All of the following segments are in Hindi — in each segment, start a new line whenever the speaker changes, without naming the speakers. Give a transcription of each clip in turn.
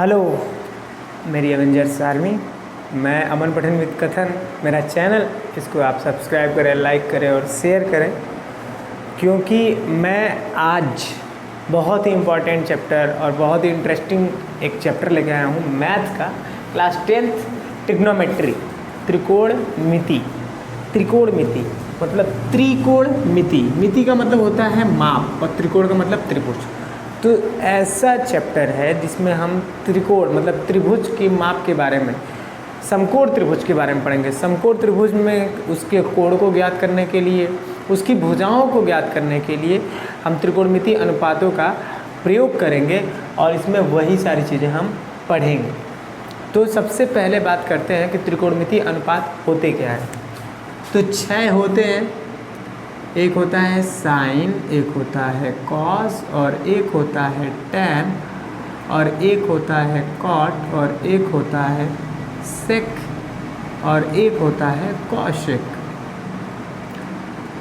हेलो मेरी एवेंजर्स आर्मी, मैं अमन पठन विद कथन, मेरा चैनल, इसको आप सब्सक्राइब करें, लाइक करें और शेयर करें, क्योंकि मैं आज बहुत ही इम्पॉर्टेंट चैप्टर और बहुत ही इंटरेस्टिंग एक चैप्टर लेके आया हूँ मैथ का, क्लास 10th ट्रिग्नोमेट्री, त्रिकोणमिति। त्रिकोणमिति मतलब त्रिकोणमिति, मिति का मतलब होता है माप और त्रिकोण का मतलब त्रिभुज। तो ऐसा चैप्टर है जिसमें हम त्रिकोण मतलब त्रिभुज की माप के बारे में, समकोण त्रिभुज के बारे में पढ़ेंगे। समकोण त्रिभुज में उसके कोण को ज्ञात करने के लिए, उसकी भुजाओं को ज्ञात करने के लिए हम त्रिकोणमिति अनुपातों का प्रयोग करेंगे और इसमें वही सारी चीज़ें हम पढ़ेंगे। तो सबसे पहले बात करते हैं कि त्रिकोणमिति अनुपात होते क्या है। तो 6 होते हैं, एक होता है साइन, एक होता है कॉस, और एक होता है टैन, और एक होता है कॉट, और एक होता है सेक, और एक होता है कॉशेक।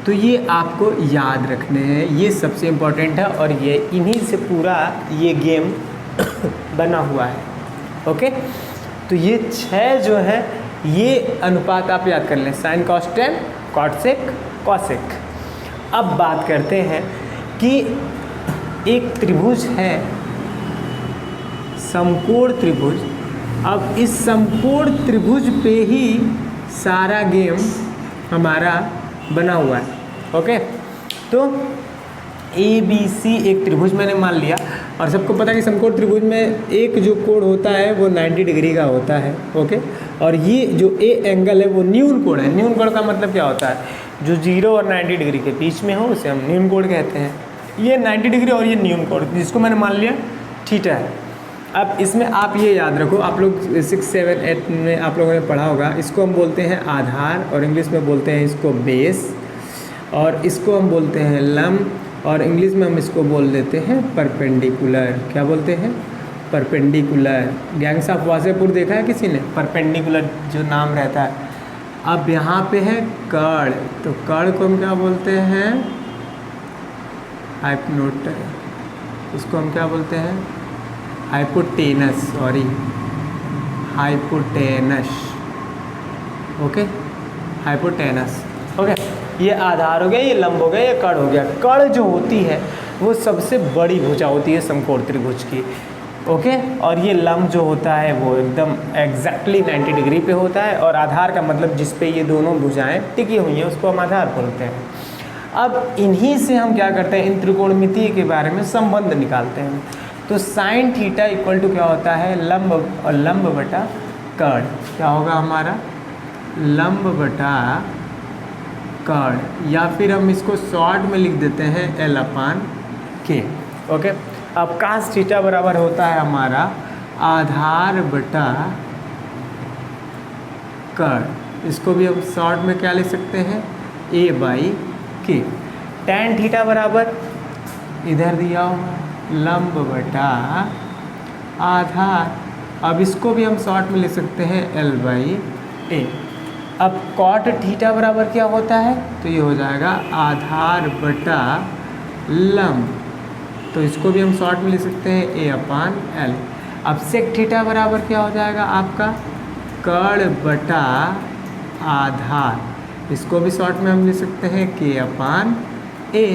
तो ये आपको याद रखने हैं, ये सबसे इम्पोर्टेंट है और ये इन्हीं से पूरा ये गेम बना हुआ है। ओके, तो ये 6 जो है ये अनुपात आप याद कर लें, sine cos tan cot sec cosec. अब बात करते हैं कि एक त्रिभुज है समकोण त्रिभुज। अब इस समकोण त्रिभुज पे ही सारा गेम हमारा बना हुआ है। ओके, तो ABC एक त्रिभुज मैंने मान लिया और सबको पता है कि समकोण त्रिभुज में एक जो कोण होता है वो 90 डिग्री का होता है। ओके, और ये जो A एंगल है वो न्यून कोण है। न्यून कोण का मतलब क्या होता है? जो 0 और 90 डिग्री के बीच में हो उसे हम न्यून कोण कहते हैं। ये 90 डिग्री और ये न्यून कोण, जिसको मैंने मान लिया थीटा है। अब इसमें आप ये याद रखो, आप लोग 6, 7, 8 में आप लोगों ने पढ़ा होगा, इसको हम बोलते हैं आधार और इंग्लिश में बोलते हैं इसको बेस, और इसको हम बोलते हैं लंब और इंग्लिश में हम इसको बोल देते हैं परपेंडिकुलर। क्या बोलते हैं? परपेंडिकुलर। गैंग्स ऑफ वासेपुर देखा है किसी ने? परपेंडिकुलर जो नाम रहता है। अब यहाँ पे है कर्ण, तो कर्ण को हम क्या बोलते हैं? हाइपोटेनस। इसको हम क्या बोलते हैं? Hypotenuse, sorry, hypotenuse. Okay, hypotenuse. Okay, ये आधार हो गया, ये लंब हो गया, ये कर्ण हो गया। कर्ण जो होती है वो सबसे बड़ी भुजा होती है समकोण त्रिभुज की। ओके, और ये लंब जो होता है वो एकदम एग्जैक्टली 90 डिग्री पे होता है, और आधार का मतलब जिस पे ये दोनों भुजाएं टिकी हुई हैं उसको हम आधार बोलते हैं। अब इन्हीं से हम क्या करते हैं, इन त्रिकोणमिति के बारे में संबंध निकालते हैं। तो साइन थीटा इक्वल टू क्या होता है? लंब, और लंब बटा कर्ण। क्या होगा हमारा? लंब बटा कर्ण, या फिर हम इसको शॉर्ट में लिख देते हैं L/K। ओके, अब कास थीटा बराबर होता है हमारा आधार बटा कर्ण। इसको भी हम शॉर्ट में क्या लिख सकते हैं? A/K। टैन थीटा बराबर इधर दिया हुआ लंब बटा आधार। अब इसको भी हम शॉर्ट में लिख सकते हैं L/A। अब कॉट थीटा बराबर क्या होता है? तो ये हो जाएगा आधार बटा लंब, तो इसको भी हम शॉर्ट में लिख सकते हैं A/L। अब सेक थीटा बराबर क्या हो जाएगा आपका? कर्ण बटा आधार, इसको भी शॉर्ट में हम लिख सकते हैं K/A।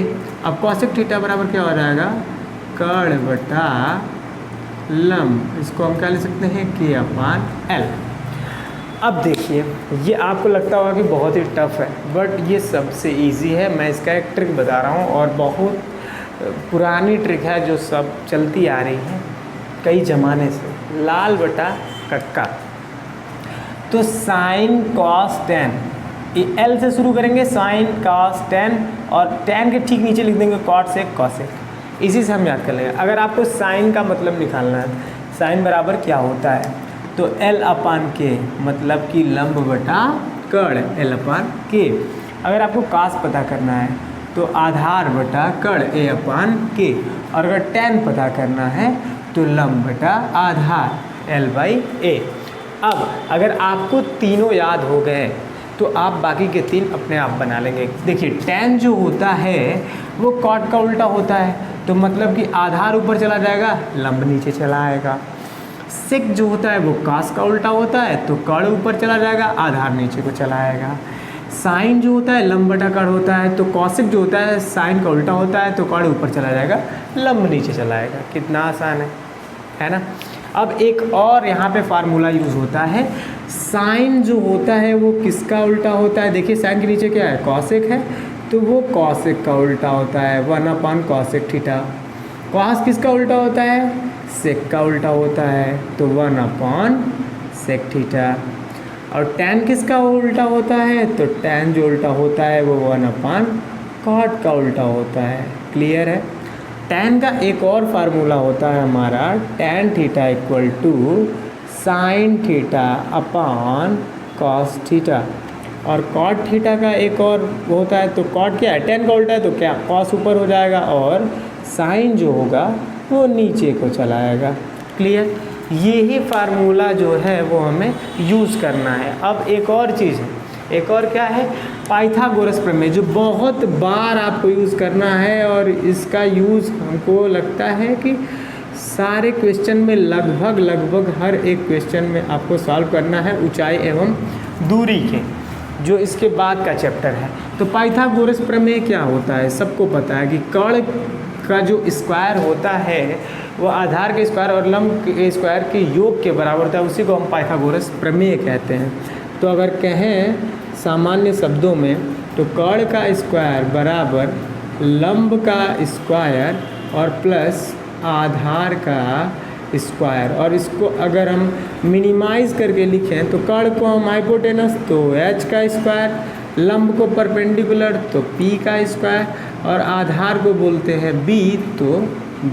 अब कॉसेक थीटा बराबर क्या हो जाएगा? कर्ण बटा लंब, इसको हम क्या लिख सकते हैं? K/L। अब देखिए, ये आपको लगता होगा कि बहुत ही टफ है, बट ये सबसे इजी है। मैं इसका एक ट्रिक बता रहा हूँ और बहुत पुरानी ट्रिक है जो सब चलती आ रही है कई ज़माने से। लाल बटा कक्का। तो साइन कॉस टैन, L से शुरू करेंगे, साइन कॉस टैन, और टैन के ठीक नीचे लिख देंगे कॉट सेक कॉसेक। इसी से हम याद कर लेंगे। अगर आपको साइन का मतलब निकालना है, साइन बराबर क्या होता है? तो L/K मतलब कि लंब बटा कर्ण, L/K। अगर आपको कास पता करना है तो आधार बटा कर्ण, A/K। और अगर टैन पता करना है तो लंब बटा आधार, L/A। अब अगर आपको तीनों याद हो गए तो आप बाकी के 3 अपने आप बना लेंगे। देखिए, टैन जो होता है वो कॉट का उल्टा होता है, तो मतलब कि आधार ऊपर चला जाएगा, लंब नीचे चला आएगा। सेक जो होता है वो कॉस का उल्टा होता है, तो कर्ण ऊपर चला जाएगा, आधार नीचे को चला आएगा। साइन जो होता है लंब बटा कर्ण होता है, तो कॉसेक जो होता है साइन का उल्टा होता है, तो कर्ण ऊपर चला जाएगा, लंब नीचे चला आएगा। कितना आसान है ना। अब एक और यहाँ पे फार्मूला यूज़ होता है, साइन जो होता है वो किसका उल्टा होता है, देखिए साइन के नीचे क्या है, कॉसेक है, तो वो कॉसेक का उल्टा होता है 1 कॉसेक थीटा। कॉस किसका उल्टा होता है, सेक का उल्टा होता है, तो 1 सेक थीटा। और टैन किसका उल्टा होता है, तो टैन जो उल्टा होता है वो 1 कॉट का उल्टा होता है। क्लियर है। टैन का एक और फार्मूला होता है हमारा, tan theta equal to sine theta upon cos theta. और कॉट थीटा का एक और होता है, तो कॉट क्या है, टैन का उल्टा है, तो क्या कॉस ऊपर हो जाएगा और साइन जो होगा वो नीचे को चला आएगा। क्लियर। ये ही फार्मूला जो है वो हमें यूज़ करना है। अब एक और चीज़ है, एक और क्या है, पाइथागोरस प्रमेय, जो बहुत बार आपको यूज़ करना है और इसका यूज़ हमको लगता है कि सारे क्वेश्चन में लगभग हर एक क्वेश्चन में आपको सॉल्व करना है, ऊंचाई एवं दूरी के, जो इसके बाद का चैप्टर है। तो पाइथागोरस प्रमेय क्या होता है, सबको पता है कि कर्ण का जो स्क्वायर होता है वो आधार के स्क्वायर और लंब के स्क्वायर के योग के बराबर होता है, उसी को हम पाइथागोरस प्रमेय कहते हैं। तो अगर कहें सामान्य शब्दों में, तो कर्ण का स्क्वायर बराबर लंब का स्क्वायर और प्लस आधार का स्क्वायर। और इसको अगर हम मिनिमाइज करके लिखें तो कर्ण को हम हाइपोटेनस तो h का स्क्वायर, लंब को परपेंडिकुलर तो p का स्क्वायर, और आधार को बोलते हैं b तो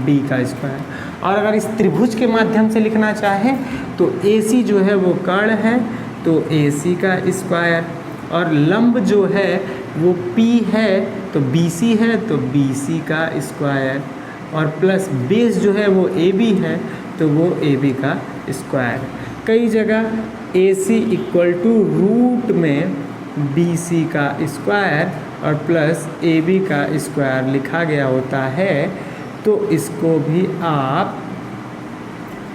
b का स्क्वायर। और अगर इस त्रिभुज के माध्यम से लिखना चाहें तो AC जो है वो कर्ण है, तो AC का स्क्वायर, और लंब जो है वो P है तो BC है, तो BC का स्क्वायर, और प्लस बेस जो है वो AB है तो वो AB का स्क्वायर। कई जगह AC इक्वल टू रूट में BC का स्क्वायर और प्लस AB का स्क्वायर लिखा गया होता है, तो इसको भी आप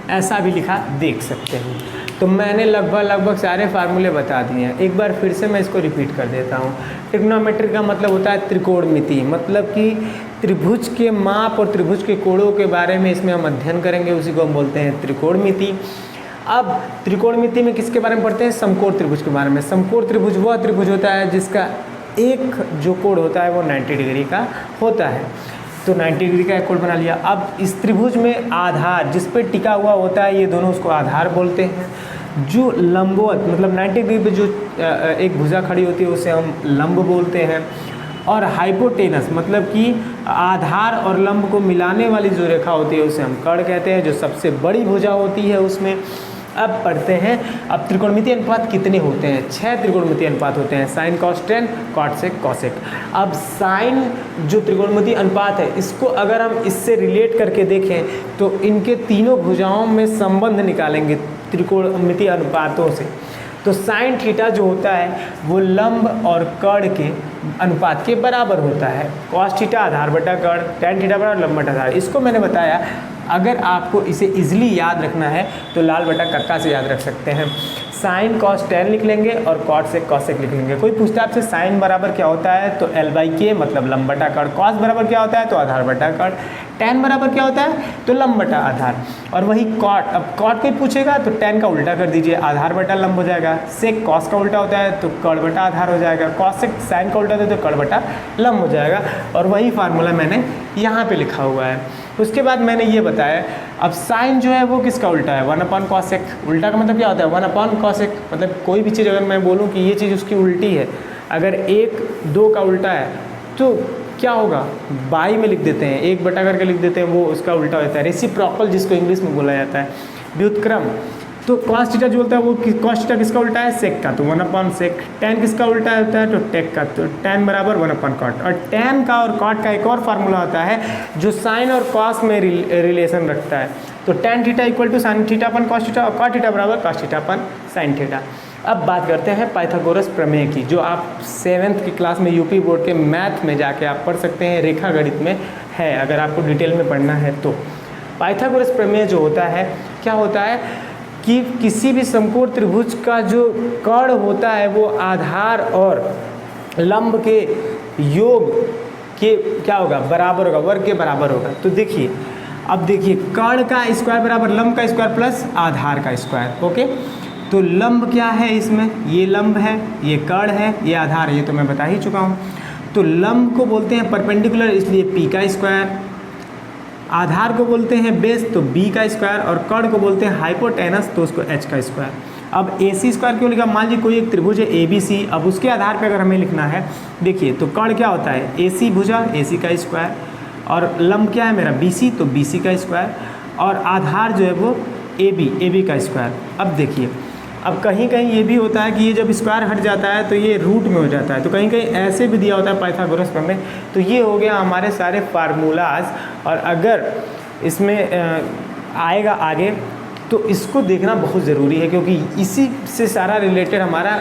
ऐसा भी लिखा देख सकते हो। तो मैंने लगभग सारे फार्मूले बता दिए हैं, एक बार फिर से मैं इसको रिपीट कर देता हूँ। ट्रिग्नोमेट्री का मतलब होता है त्रिकोणमिति, मतलब कि त्रिभुज के माप और त्रिभुज के कोणों के बारे में इसमें हम अध्ययन करेंगे, उसी को हम बोलते हैं त्रिकोणमिति। अब त्रिकोणमिति में किसके बारे में पढ़ते हैं, समकोण त्रिभुज के बारे में। समकोण त्रिभुज वह त्रिभुज होता है जिसका एक जो कोण होता है वो 90 डिग्री का होता है, तो 90 डिग्री का एक कोण बना लिया। अब इस त्रिभुज में आधार जिस पे टिका हुआ होता है, ये दोनों उसको आधार बोलते हैं। जो लंबवत मतलब 90 डिग्री पे जो एक भुजा खड़ी होती है उसे हम लंब बोलते हैं। और हाइपोटेनस मतलब कि आधार और लंब को मिलाने वाली जो रेखा होती है उसे हम कर्ण कहते हैं, जो सबसे बड़ी भुजा होती है उसमें। अब पढ़ते हैं, अब त्रिकोणमितीय अनुपात कितने होते हैं, 6 त्रिकोणमितीय अनुपात होते हैं, sine cos tan, cot sec cosec. अब साइन जो त्रिकोणमितीय अनुपात है, इसको अगर हम इससे रिलेट करके देखें तो इनके तीनों भुजाओं में संबंध निकालेंगे त्रिकोणमितीय अनुपातों से। तो साइन थीटा जो होता है वो लंब और कर्ण के अनुपात के बराबर होता है। कॉस थीटा आधार बटा कर्ण, टैन थीटा बराबर लंब बटा आधार। इसको मैंने बताया, अगर आपको इसे इजीली याद रखना है तो लाल बटा कक्का से याद रख सकते हैं। साइन कॉस टेन लिख लेंगे और कॉट सेक कॉसेक लिख लेंगे। कोई पूछता है आपसे साइन बराबर क्या होता है, तो L/K मतलब लंब बटा कर्ण। कॉस बराबर क्या होता है, तो आधार बटा कर्ण। टेन बराबर क्या होता है, तो लंब बटा आधार। और वही कॉट, अब कॉट कोई पूछेगा तो टेन का उल्टा कर दीजिए, आधार बटा लंब हो जाएगा। सेक कॉस का उल्टा होता है तो कर्ण बटा आधार हो जाएगा। कॉसेक साइन का उल्टा होता है तो कर्ण बटा लंब हो जाएगा। और वही फार्मूला मैंने यहाँ पे लिखा हुआ है। उसके बाद मैंने ये बताया, अब साइन जो है वो किसका उल्टा है, 1 कॉसेक। उल्टा का मतलब क्या होता है, 1 कॉसेक। मतलब कोई भी चीज़ अगर मैं बोलूँ कि ये चीज़ उसकी उल्टी है, अगर 1 2 का उल्टा है तो क्या होगा, बाई में लिख देते हैं, 1 बटा करके लिख देते हैं, वो उसका उल्टा होता है। रेसिप्रोकल जिसको इंग्लिश में बोला जाता है, व्युत्क्रम। तो कॉस थीटा जो बोलता है वो कॉस थीटा किसका उल्टा है, सेक का, तो 1 सेक। टेन किसका उल्टा होता है, तो टेक का, तो टेन बराबर 1 कॉट। और टेन का और कॉट का एक और फार्मूला होता है जो साइन और कॉस में रिलेशन रखता है। तो tan theta equal to sine theta upon cos theta, और कॉट थीटा बराबर cos theta upon sine theta. अब बात करते हैं पाइथागोरस प्रमेय की, जो आप 7th की क्लास में यूपी बोर्ड के मैथ में जाके आप पढ़ सकते हैं, रेखा गणित में है, अगर आपको डिटेल में पढ़ना है तो। पाइथागोरस प्रमेय जो होता है क्या होता है कि किसी भी समकोण त्रिभुज का जो कर्ण होता है वो आधार और लंब के योग के क्या होगा, बराबर होगा, वर्ग के बराबर होगा। तो देखिए अब देखिए कर्ण का स्क्वायर बराबर लंब का स्क्वायर प्लस आधार का स्क्वायर। ओके, तो लंब क्या है इसमें, ये लंब है, ये कर्ण है, ये आधार है, ये तो मैं बता ही चुका हूँ। तो लंब को बोलते हैं परपेंडिकुलर, इसलिए पी का स्क्वायर, आधार को बोलते हैं बेस तो बी का स्क्वायर, और कर्ण को बोलते हैं हाइपोटेनस तो उसको एच का स्क्वायर। अब ए सी स्क्वायर क्यों लिखा, मान लीजिए कोई एक त्रिभुज है ए बी सी, अब उसके आधार पे अगर हमें लिखना है, देखिए तो कर्ण क्या होता है ए सी भुजा ए सी का स्क्वायर, और लंब क्या है मेरा बी सी तो बी सी का स्क्वायर, और आधार जो है वो ए बी का स्क्वायर। अब देखिए अब कहीं कहीं ये भी होता है कि ये जब स्क्वायर हट जाता है तो ये रूट में हो जाता है, तो कहीं कहीं ऐसे भी दिया होता है पाइथागोरस प्रमेय। तो ये हो गया हमारे सारे फार्मूलाज, और अगर इसमें आएगा आगे तो इसको देखना बहुत ज़रूरी है, क्योंकि इसी से सारा रिलेटेड हमारा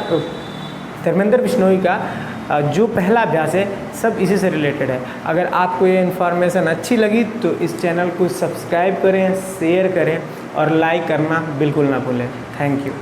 धर्मेंद्र बिश्नोई का जो पहला अभ्यास है सब इसी से रिलेटेड है। अगर आपको ये इन्फॉर्मेशन अच्छी लगी तो इस चैनल को सब्सक्राइब करें, शेयर करें और लाइक करना बिल्कुल ना भूलें। Thank you.